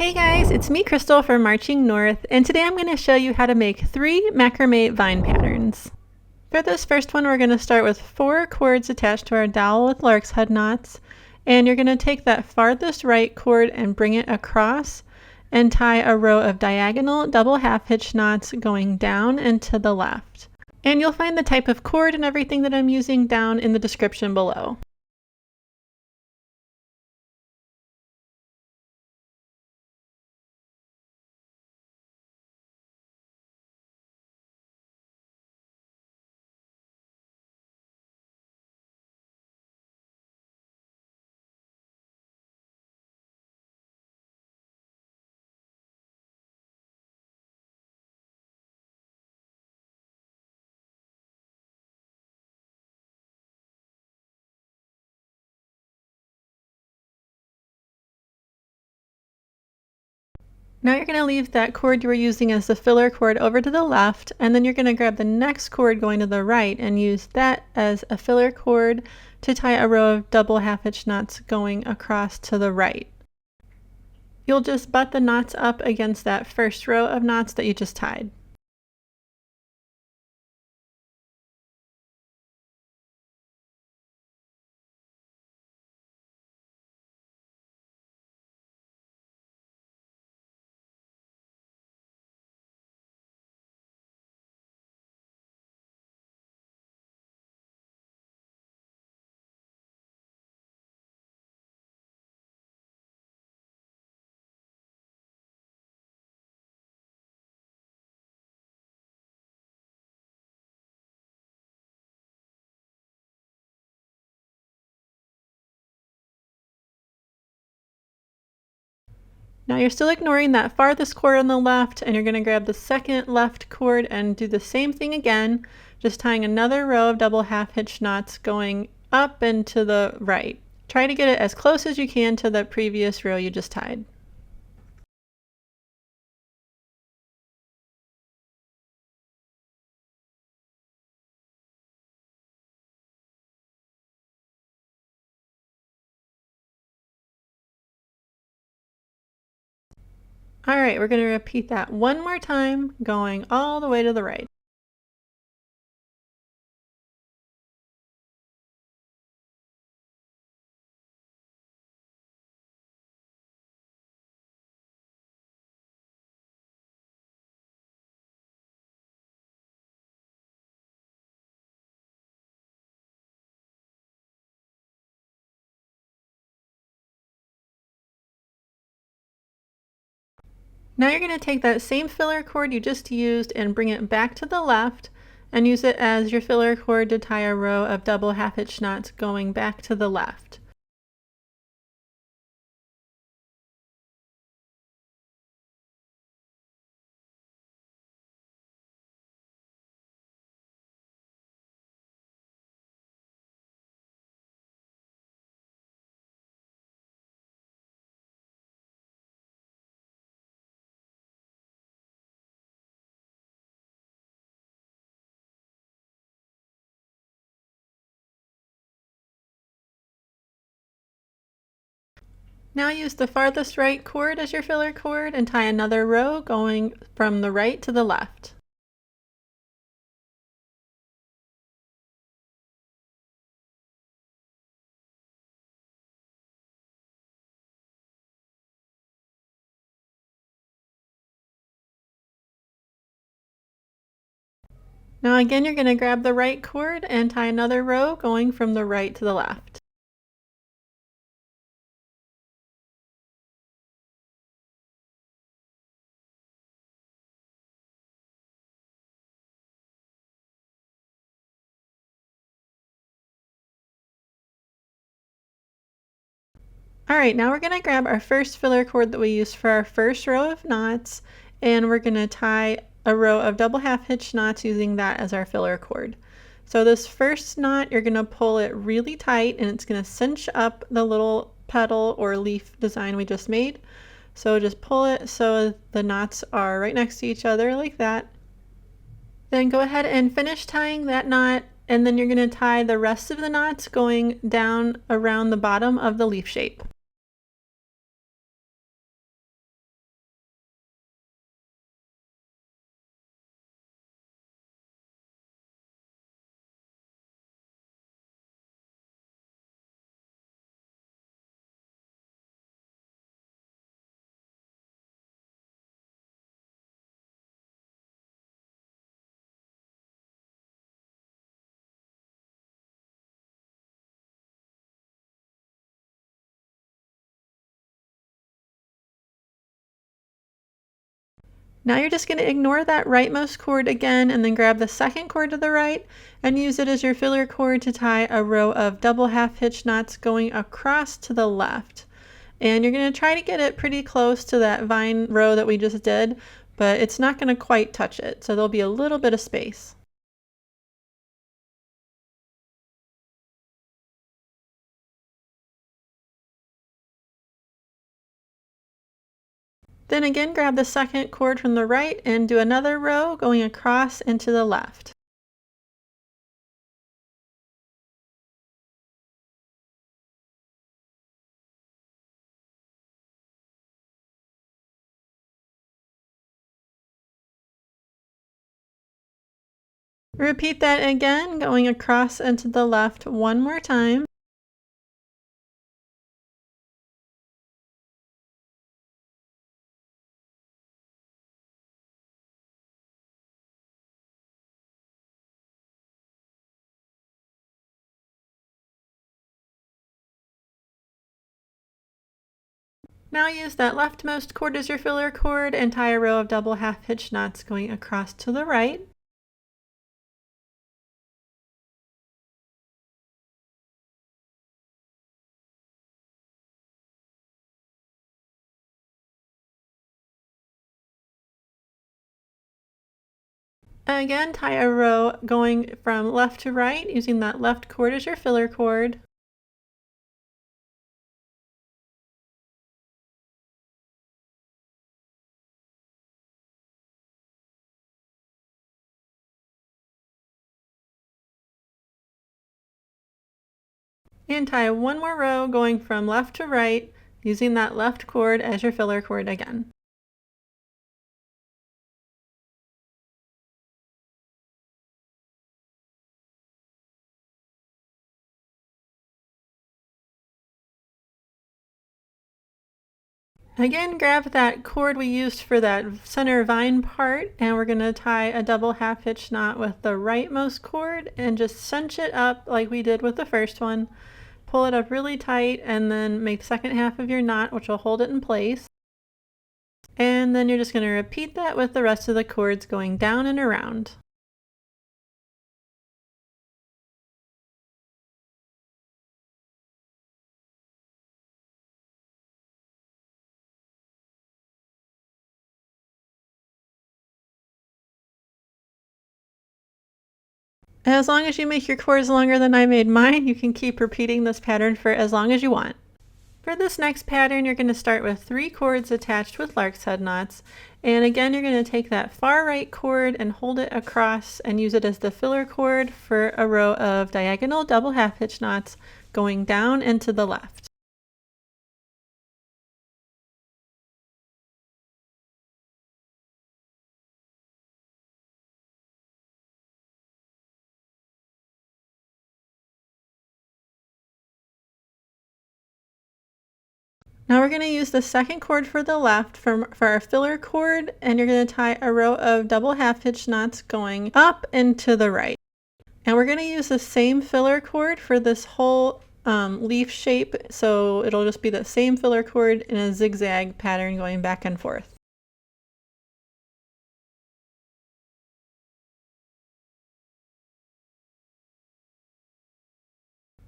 Hey guys, it's me Crystal from Marching North, and today I'm going to show you how to make 3 macrame vine patterns. For this first one, we're going to start with 4 cords attached to our dowel with lark's head knots, and you're going to take that farthest right cord and bring it across and tie a row of diagonal double half hitch knots going down and to the left. And you'll find the type of cord and everything that I'm using down in the description below. Now you're going to leave that cord you were using as the filler cord over to the left, and then you're going to grab the next cord going to the right and use that as a filler cord to tie a row of double half hitch knots going across to the right. You'll just butt the knots up against that first row of knots that you just tied. Now you're still ignoring that farthest cord on the left, and you're going to grab the second left cord and do the same thing again, just tying another row of double half hitch knots going up and to the right. Try to get it as close as you can to the previous row you just tied. Alright, we're going to repeat that one more time, going all the way to the right. Now you're going to take that same filler cord you just used and bring it back to the left and use it as your filler cord to tie a row of double half hitch knots going back to the left. Now use the farthest right cord as your filler cord and tie another row going from the right to the left. Now again, you're going to grab the right cord and tie another row going from the right to the left. Alright, now we're going to grab our first filler cord that we used for our first row of knots, and we're going to tie a row of double half hitch knots using that as our filler cord. So this first knot, you're going to pull it really tight, and it's going to cinch up the little petal or leaf design we just made. So just pull it so the knots are right next to each other like that. Then go ahead and finish tying that knot, and then you're going to tie the rest of the knots going down around the bottom of the leaf shape. Now you're just going to ignore that rightmost cord again and then grab the second cord to the right and use it as your filler cord to tie a row of double half hitch knots going across to the left. And you're going to try to get it pretty close to that vine row that we just did, but it's not going to quite touch it, so there'll be a little bit of space. Then again, grab the second cord from the right and do another row going across and to the left. Repeat that again, going across and to the left one more time. Now use that leftmost cord as your filler cord and tie a row of double half hitch knots going across to the right. Again, tie a row going from left to right using that left cord as your filler cord. And tie one more row going from left to right using that left cord as your filler cord again. Again, grab that cord we used for that center vine part, and we're going to tie a double half hitch knot with the rightmost cord and just cinch it up like we did with the first one. Pull it up really tight and then make the second half of your knot, which will hold it in place. And then you're just going to repeat that with the rest of the cords going down and around. As long as you make your cords longer than I made mine, you can keep repeating this pattern for as long as you want. For this next pattern, you're going to start with 3 cords attached with lark's head knots. And again, you're going to take that far right cord and hold it across and use it as the filler cord for a row of diagonal double half hitch knots going down and to the left. Now we're going to use the second cord for the left for our filler cord, and you're going to tie a row of double half hitch knots going up and to the right. And we're going to use the same filler cord for this whole leaf shape, so it'll just be the same filler cord in a zigzag pattern going back and forth.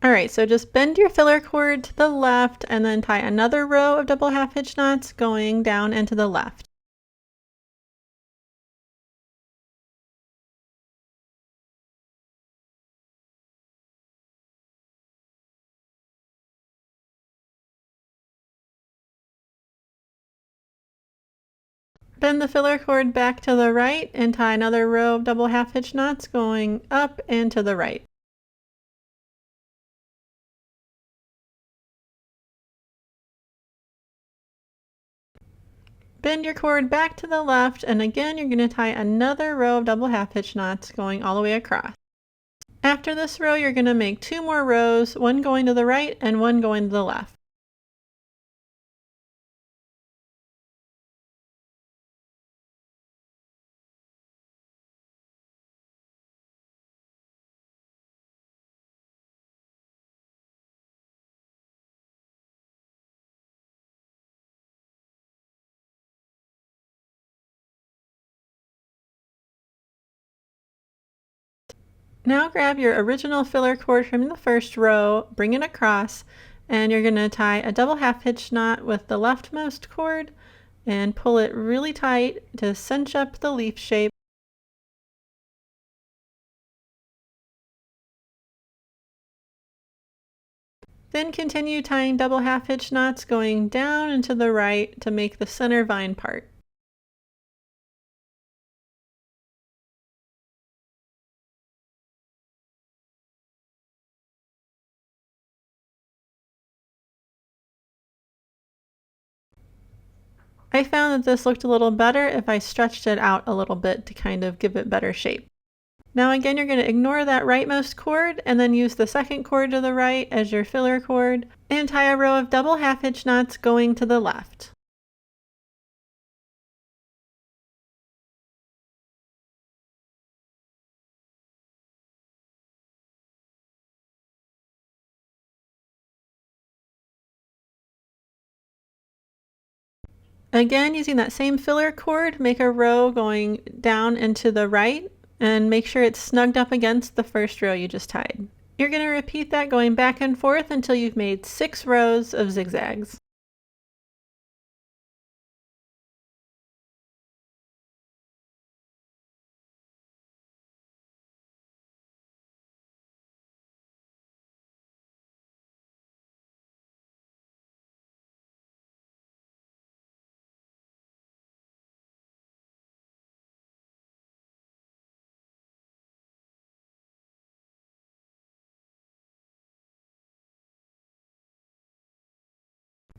Alright, so just bend your filler cord to the left and then tie another row of double half hitch knots going down and to the left. Bend the filler cord back to the right and tie another row of double half hitch knots going up and to the right. Bend your cord back to the left, and again you're going to tie another row of double half hitch knots going all the way across. After this row, you're going to make 2 more rows, one going to the right and one going to the left. Now grab your original filler cord from the first row, bring it across, and you're going to tie a double half hitch knot with the leftmost cord and pull it really tight to cinch up the leaf shape. Then continue tying double half hitch knots going down and to the right to make the center vine part. I found that this looked a little better if I stretched it out a little bit to kind of give it better shape. Now again, you're going to ignore that rightmost cord and then use the second cord to the right as your filler cord and tie a row of double half hitch knots going to the left. Again, using that same filler cord, make a row going down and to the right and make sure it's snugged up against the first row you just tied. You're going to repeat that going back and forth until you've made 6 rows of zigzags.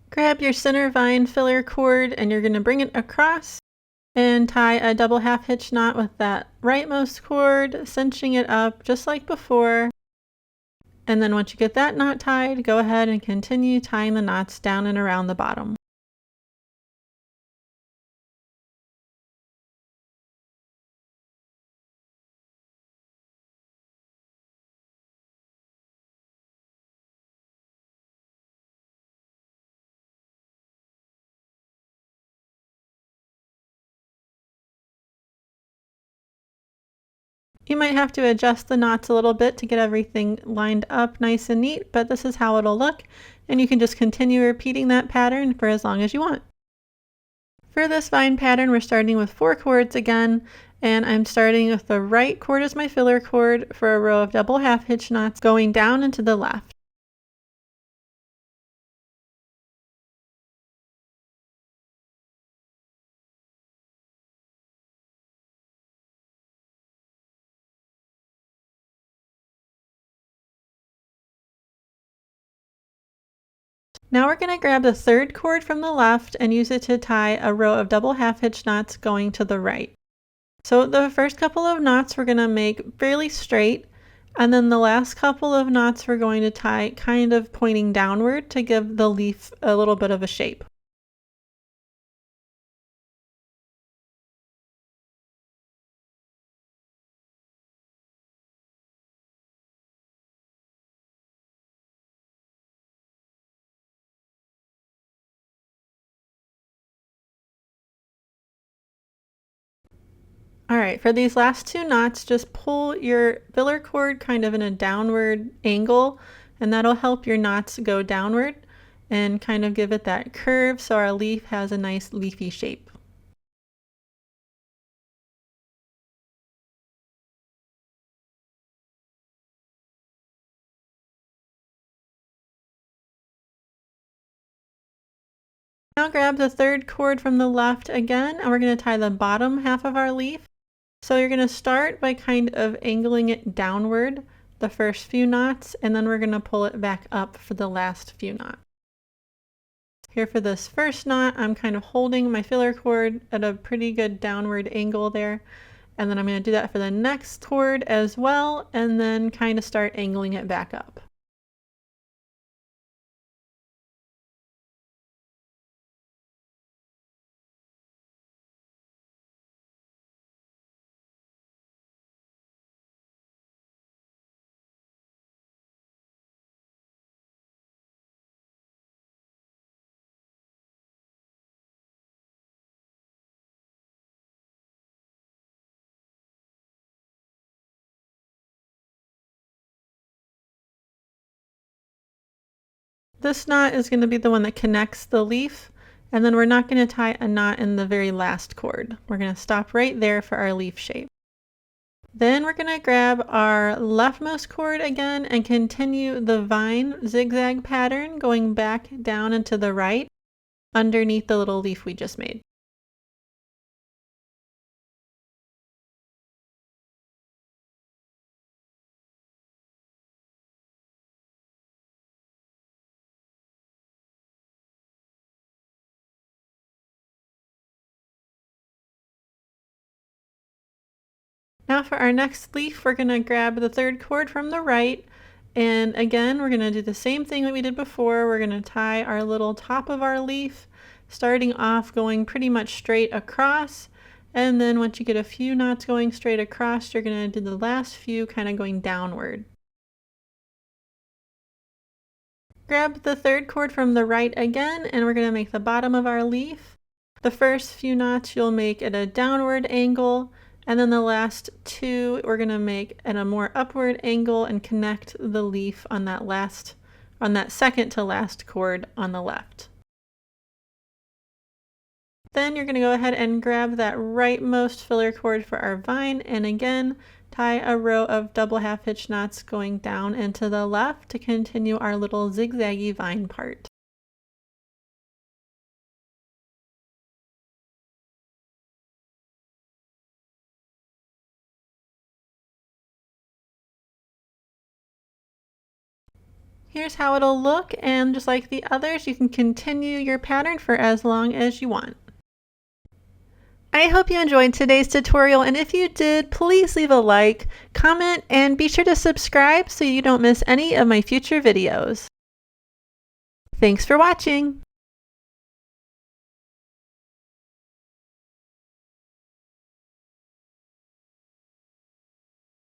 Grab your center vine filler cord and you're going to bring it across and tie a double half hitch knot with that rightmost cord, cinching it up just like before. And then once you get that knot tied, go ahead and continue tying the knots down and around the bottom. You might have to adjust the knots a little bit to get everything lined up nice and neat, but this is how it'll look, and you can just continue repeating that pattern for as long as you want. For this vine pattern, we're starting with 4 cords again, and I'm starting with the right cord as my filler cord for a row of double half hitch knots going down and to the left. Now we're going to grab the third cord from the left and use it to tie a row of double half hitch knots going to the right. So the first couple of knots we're going to make fairly straight, and then the last couple of knots we're going to tie kind of pointing downward to give the leaf a little bit of a shape. All right, for these last 2 knots, just pull your filler cord kind of in a downward angle, and that'll help your knots go downward and kind of give it that curve so our leaf has a nice leafy shape. Now grab the third cord from the left again, and we're going to tie the bottom half of our leaf. So you're going to start by kind of angling it downward the first few knots, and then we're going to pull it back up for the last few knots. Here for this first knot, I'm kind of holding my filler cord at a pretty good downward angle there. And then I'm going to do that for the next cord as well, and then kind of start angling it back up. This knot is going to be the one that connects the leaf, and then we're not going to tie a knot in the very last cord. We're going to stop right there for our leaf shape. Then we're going to grab our leftmost cord again and continue the vine zigzag pattern going back down and to the right underneath the little leaf we just made. Now for our next leaf, we're going to grab the third cord from the right, and again we're going to do the same thing that we did before. We're going to tie our little top of our leaf, starting off going pretty much straight across, and then once you get a few knots going straight across, you're going to do the last few kind of going downward. Grab the third cord from the right again, and we're going to make the bottom of our leaf. The first few knots you'll make at a downward angle, and then the last two we're going to make at a more upward angle and connect the leaf on that second to last cord on the left. Then you're going to go ahead and grab that rightmost filler cord for our vine, and again tie a row of double half hitch knots going down and to the left to continue our little zigzaggy vine part. Here's how it'll look, and just like the others, you can continue your pattern for as long as you want. I hope you enjoyed today's tutorial, and if you did, please leave a like, comment, and be sure to subscribe so you don't miss any of my future videos. Thanks for watching!